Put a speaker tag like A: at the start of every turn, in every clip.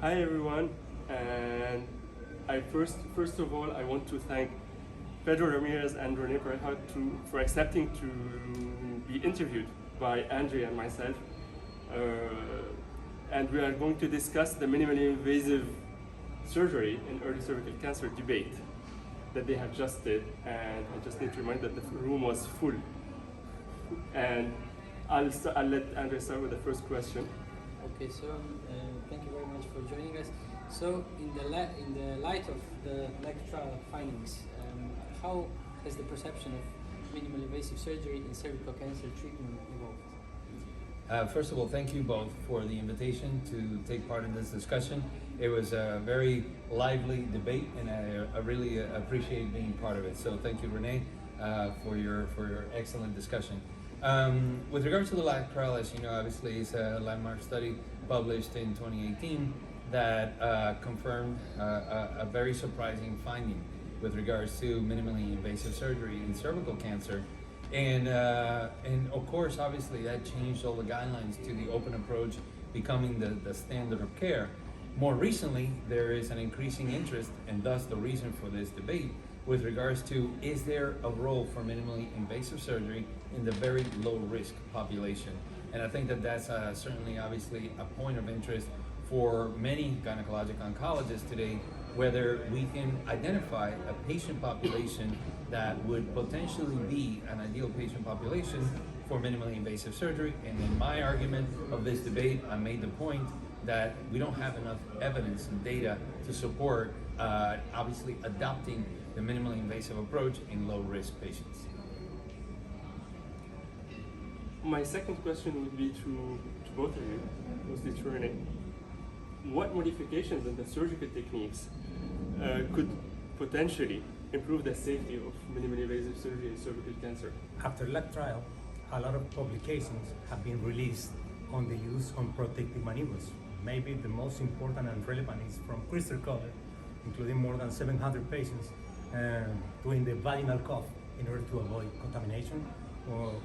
A: Hi everyone, and first of all I want to thank Pedro, Ramirez, and Rene Pareja for accepting to be interviewed by Andrej and myself. And we are going to discuss the minimally invasive surgery in early cervical cancer debate that they have just did. And I just need to remind that the room was full. And I'll let Andrej start with the first question.
B: Okay, so thank you very much for joining us. So, in the light of the LACC trial findings, how has the perception of minimally invasive surgery in cervical cancer treatment evolved?
C: First of all, thank you both for the invitation to take part in this discussion. It was a very lively debate, and I really appreciate being part of it. So, thank you, Rene, for your excellent discussion. With regards to the LACC trial, as you know, obviously it's a landmark study published in 2018 that confirmed a very surprising finding with regards to minimally invasive surgery in cervical cancer. And of course, obviously, that changed all the guidelines to the open approach becoming the standard of care. More recently, there is an increasing interest, and thus the reason for this debate, with regards to, is there a role for minimally invasive surgery in the very low risk population? And I think that that's certainly obviously a point of interest for many gynecologic oncologists today, whether we can identify a patient population that would potentially be an ideal patient population for minimally invasive surgery. And in my argument of this debate, I made the point that we don't have enough evidence and data to support obviously adopting the minimally invasive approach in low-risk patients.
A: My second question would be to both of you, mostly to Rene. What modifications in the surgical techniques could potentially improve the safety of minimally invasive surgery in cervical cancer?
D: After LACC trial, a lot of publications have been released on the use of protective maneuvers. Maybe the most important and relevant is from Cervical, including more than 700 patients doing the vaginal cuff in order to avoid contamination,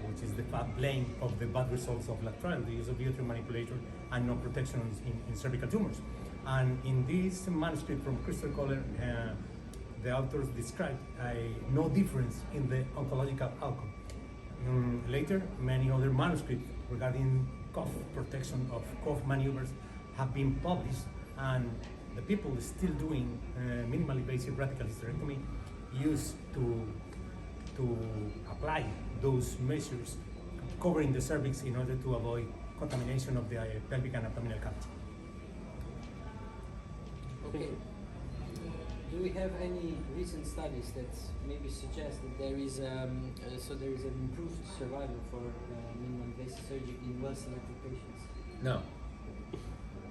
D: which is the blame of the bad results of LACC trial, the use of uterine manipulation and no protection in cervical tumors. And in this manuscript from Cervical, the authors described no difference in the oncological outcome. Later, many other manuscripts regarding cuff protection of cuff maneuvers have been published, and the people still doing minimally invasive radical hysterectomy used to apply those measures covering the cervix in order to avoid contamination of the pelvic and abdominal cavity.
B: Okay. Do we have any recent studies that maybe suggest that there is an improved survival for minimally invasive surgery in well-selected patients?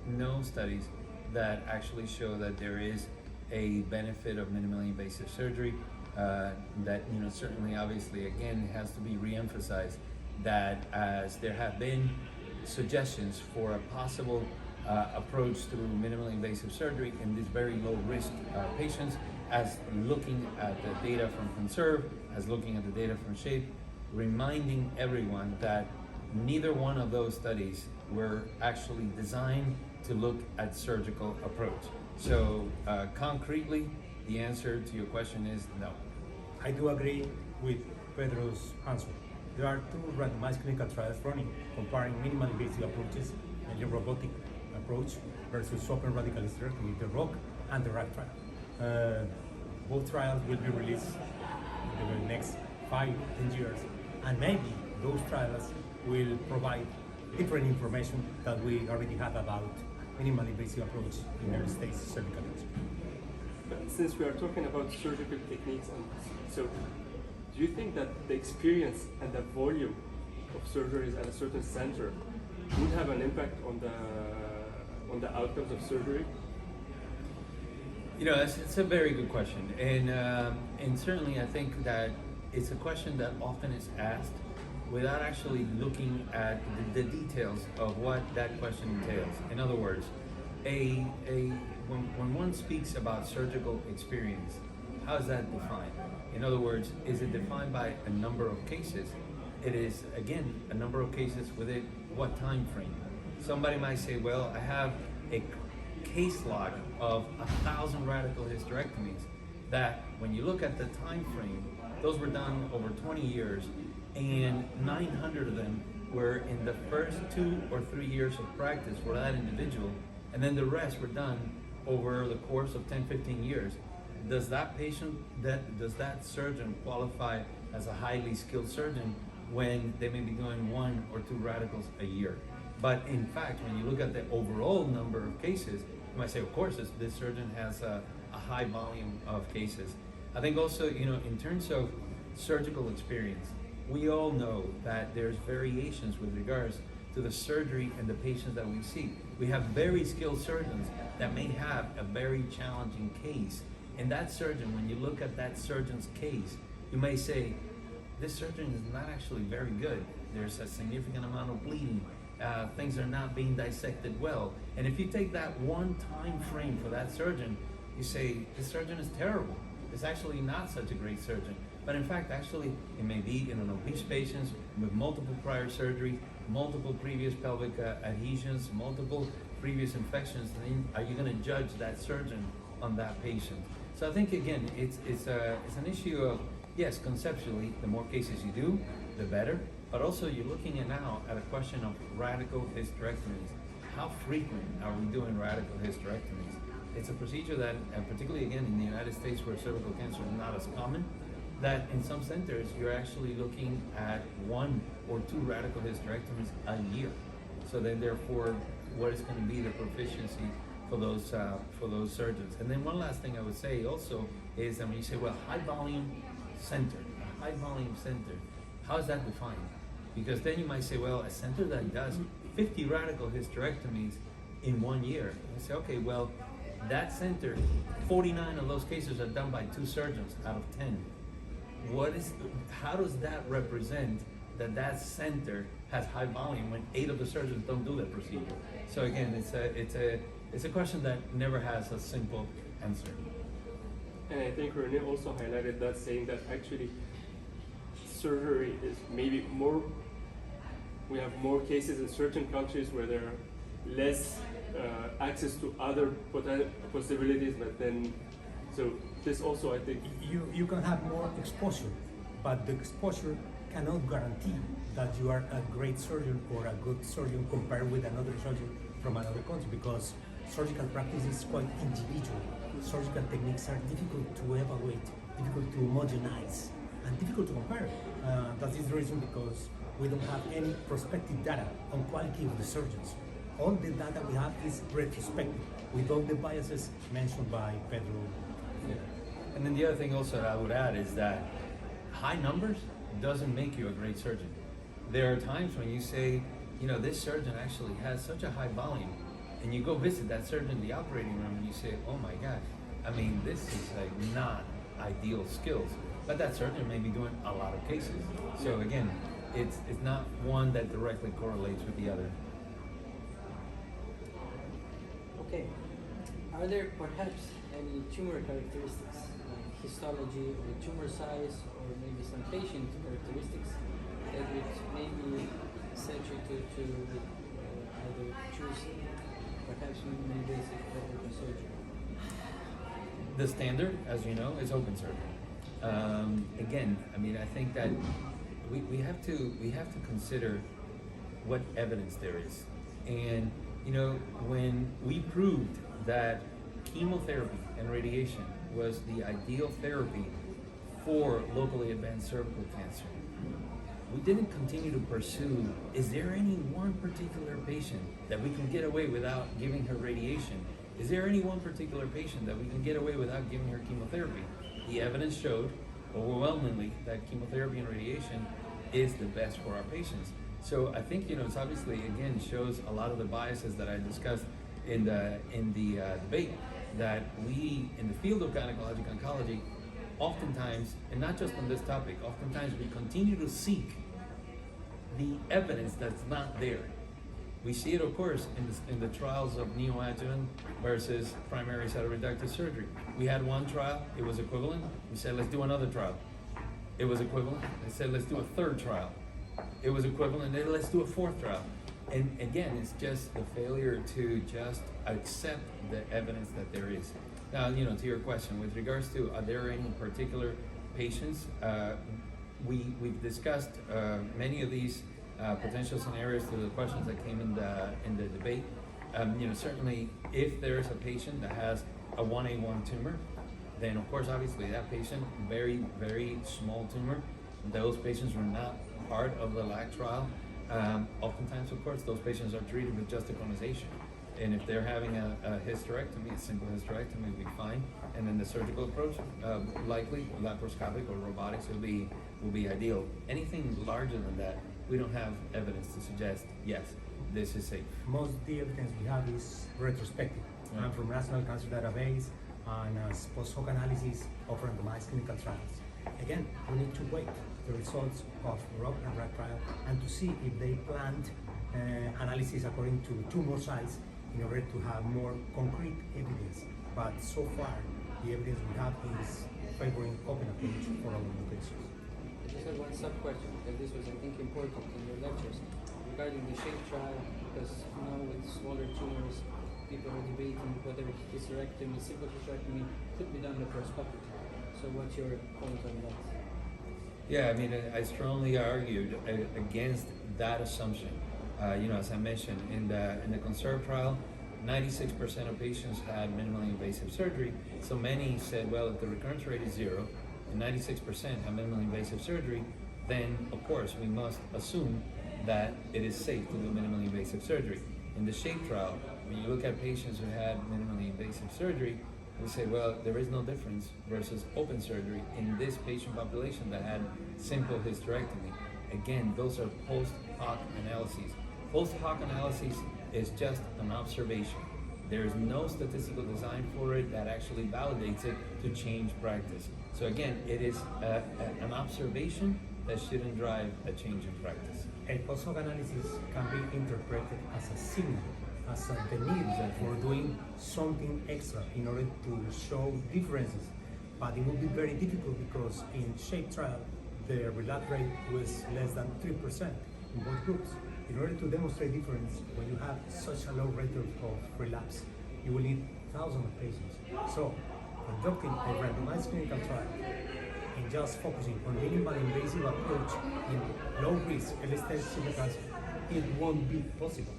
C: No studies that actually show that there is a benefit of minimally invasive surgery. That certainly, obviously, again, has to be re-emphasized that as there have been suggestions for a possible approach through minimally invasive surgery in these very low risk patients, as looking at the data from CONSERVE, as looking at the data from SHAPE, reminding everyone that neither one of those studies were actually designed to look at surgical approach. So concretely, the answer to your question is no.
D: I do agree with Pedro's answer. There are two randomized clinical trials running comparing minimally invasive approaches, a robotic approach versus open radical hysterectomy, the ROC and the RAC trial. Both trials will be released in the next 5-10 years, and maybe those trials will provide different information that we already have about minimally invasive approach in early stage cervical cancer.
A: But since we are talking about surgical techniques, and so do you think that the experience and the volume of surgeries at a certain center would have an impact on the outcomes of surgery?
C: It's a very good question, and certainly I think that it's a question that often is asked without actually looking at the details of what that question entails. In other words, when one speaks about surgical experience, how is that defined? In other words, is it defined by a number of cases? It is, again, a number of cases within what time frame? Somebody might say, well, I have a case log of 1,000 radical hysterectomies that when you look at the time frame, those were done over 20 years, and 900 of them were in the first 2 or 3 years of practice for that individual, and then the rest were done over the course of 10, 15 years. Does that surgeon qualify as a highly skilled surgeon when they may be doing 1 or 2 radicals a year? But in fact, when you look at the overall number of cases, you might say, of course, this surgeon has a high volume of cases. I think also, in terms of surgical experience, we all know that there's variations with regards to the surgery and the patients that we see. We have very skilled surgeons that may have a very challenging case. And that surgeon, when you look at that surgeon's case, you may say, this surgeon is not actually very good. There's a significant amount of bleeding. Things are not being dissected well. And if you take that one time frame for that surgeon, you say, this surgeon is terrible. It's actually not such a great surgeon. But in fact, actually, it may be in an obese patient with multiple prior surgeries, multiple previous pelvic adhesions, multiple previous infections. Then are you going to judge that surgeon on that patient? So I think, again, it's an issue of, yes, conceptually, the more cases you do, the better. But also, you're looking at now at a question of radical hysterectomies. How frequent are we doing radical hysterectomies? It's a procedure that, particularly again in the United States where cervical cancer is not as common, that in some centers you're actually looking at 1 or 2 radical hysterectomies a year. So then therefore, what is going to be the proficiency for those surgeons? And then one last thing I would say also is that when you say, well, high volume center, how is that defined? Because then you might say, well, a center that does 50 radical hysterectomies in 1 year. And say, okay, well, that center, 49 of those cases are done by 2 surgeons out of 10. How does that represent that center has high volume when 8 of the surgeons don't do that procedure? So again, it's a question that never has a simple answer.
A: And I think Rene also highlighted that, saying that actually surgery is maybe more, we have more cases in certain countries where there are less access to other possibilities, but then, so this also, I think,
D: you can have more exposure, but the exposure cannot guarantee that you are a great surgeon or a good surgeon compared with another surgeon from another country, because surgical practice is quite individual. Surgical techniques are difficult to evaluate, difficult to homogenize, and difficult to compare. That is the reason because we don't have any prospective data on quality of the surgeons. All the data we have is retrospective, with all the biases mentioned by Pedro.
C: Yeah. And then the other thing also that I would add is that high numbers doesn't make you a great surgeon. There are times when you say, this surgeon actually has such a high volume, and you go visit that surgeon in the operating room and you say, oh my God, this is like not ideal skills. But that surgeon may be doing a lot of cases. So again, it's not one that directly correlates with the other.
B: Okay. Are there perhaps any tumor characteristics, like histology or tumor size, or maybe some patient characteristics that would maybe set you to either choose perhaps minimally invasive or open surgery?
C: The standard, as you know, is open surgery. Again, I think that we have to consider what evidence there is. And when we proved that chemotherapy and radiation was the ideal therapy for locally advanced cervical cancer, we didn't continue to pursue, is there any one particular patient that we can get away without giving her radiation? Is there any one particular patient that we can get away without giving her chemotherapy? The evidence showed overwhelmingly that chemotherapy and radiation is the best for our patients. So I think, it's obviously, again, shows a lot of the biases that I discussed in the debate, that we, in the field of gynecologic oncology, oftentimes, and not just on this topic, oftentimes we continue to seek the evidence that's not there. We see it, of course, in the trials of neoadjuvant versus primary cytoreductive surgery. We had one trial, it was equivalent. We said, let's do another trial. It was equivalent. They said, let's do a third trial. It was equivalent. Then let's do a fourth trial. And again, it's just the failure to just accept the evidence that there is. Now, to your question, with regards to are there any particular patients, we've discussed many of these potential scenarios through the questions that came in the debate. Certainly, if there is a patient that has a 1A1 tumor, then of course, obviously, that patient, very, very small tumor, those patients were not part of the LACC trial. Oftentimes, of course, those patients are treated with just a conization. And if they're having a hysterectomy, a simple hysterectomy will be fine. And then the surgical approach, likely laparoscopic or robotics will be ideal. Anything larger than that, we don't have evidence to suggest, yes, this is safe.
D: Most of the evidence we have is retrospective,
C: Yeah.
D: and from National Cancer Database and post-hoc analysis of randomized clinical trials. Again, we need to wait the results of ROC and RAC trial and to see if they planned analysis according to tumor size in order to have more concrete evidence. But so far, the evidence we have is favoring open approach for all indications.
B: I just have one sub-question, because this was, I think, important in your lectures, regarding the SHAPE trial, because now with smaller tumors, people are debating whether hysterectomy, simple hysterectomy, could be done laparoscopically. So what's your point on that?
C: Yeah, I mean, I strongly argued against that assumption. As I mentioned, in the CONSERVE trial, 96% of patients had minimally invasive surgery. So many said, well, if the recurrence rate is 0 and 96% have minimally invasive surgery, then of course we must assume that it is safe to do minimally invasive surgery. In the SHAPE trial, when you look at patients who had minimally invasive surgery, we say, well, there is no difference versus open surgery in this patient population that had simple hysterectomy. Again, those are post-hoc analyses. Post-hoc analysis is just an observation. There is no statistical design for it that actually validates it to change practice. So again, it is an observation that shouldn't drive a change in practice.
D: A post-hoc analysis can be interpreted as a signal, as the need for doing something extra in order to show differences. But it will be very difficult because in SHAPE trial, the relapse rate was less than 3% in both groups. In order to demonstrate difference, when you have such a low rate of relapse, you will need thousands of patients. So, conducting a randomized clinical trial and just focusing on minimal invasive approach in low risk early-stage cervical cancer, it won't be possible.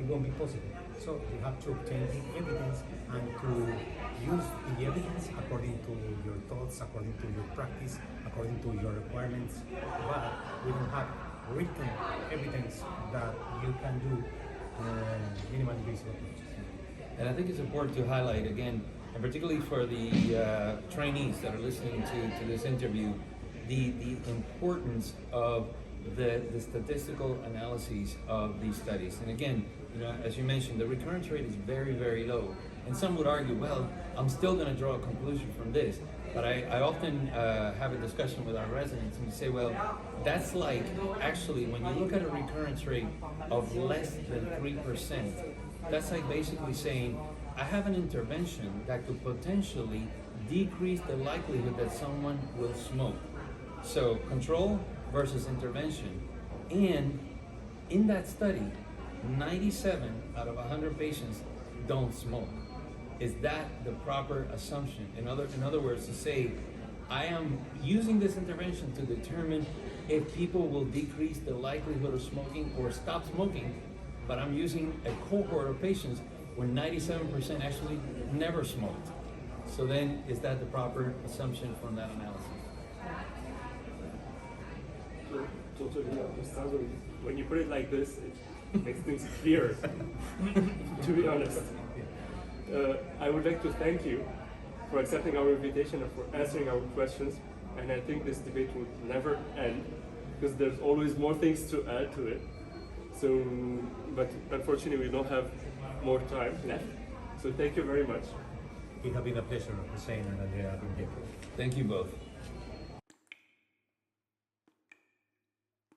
D: It won't be possible. So you have to obtain the evidence and to use the evidence according to your thoughts, according to your practice, according to your requirements. But we don't have written evidence that you can do minimal invasive approaches.
C: And I think it's important to highlight again, and particularly for the trainees that are listening to this interview, the importance of the statistical analyses of these studies. And again, as you mentioned, the recurrence rate is very, very low. And some would argue, well, I'm still going to draw a conclusion from this. But I often have a discussion with our residents and we say, well, that's like, actually, when you look at a recurrence rate of less than 3%, that's like basically saying, I have an intervention that could potentially decrease the likelihood that someone will smoke. So control versus intervention. And in that study, 97 out of 100 patients don't smoke. Is that the proper assumption? In other words, to say, I am using this intervention to determine if people will decrease the likelihood of smoking or stop smoking, but I'm using a cohort of patients where 97% actually never smoked. So then, is that the proper assumption from that analysis?
A: Totally understand. When you put it like this, it makes things clearer, to be honest. I would like to thank you for accepting our invitation and for answering our questions. And I think this debate would never end because there's always more things to add to it. So, but unfortunately, we don't have more time left. So thank you very much.
D: It has been a pleasure, Hussein and Andrej, being here.
C: Thank you both.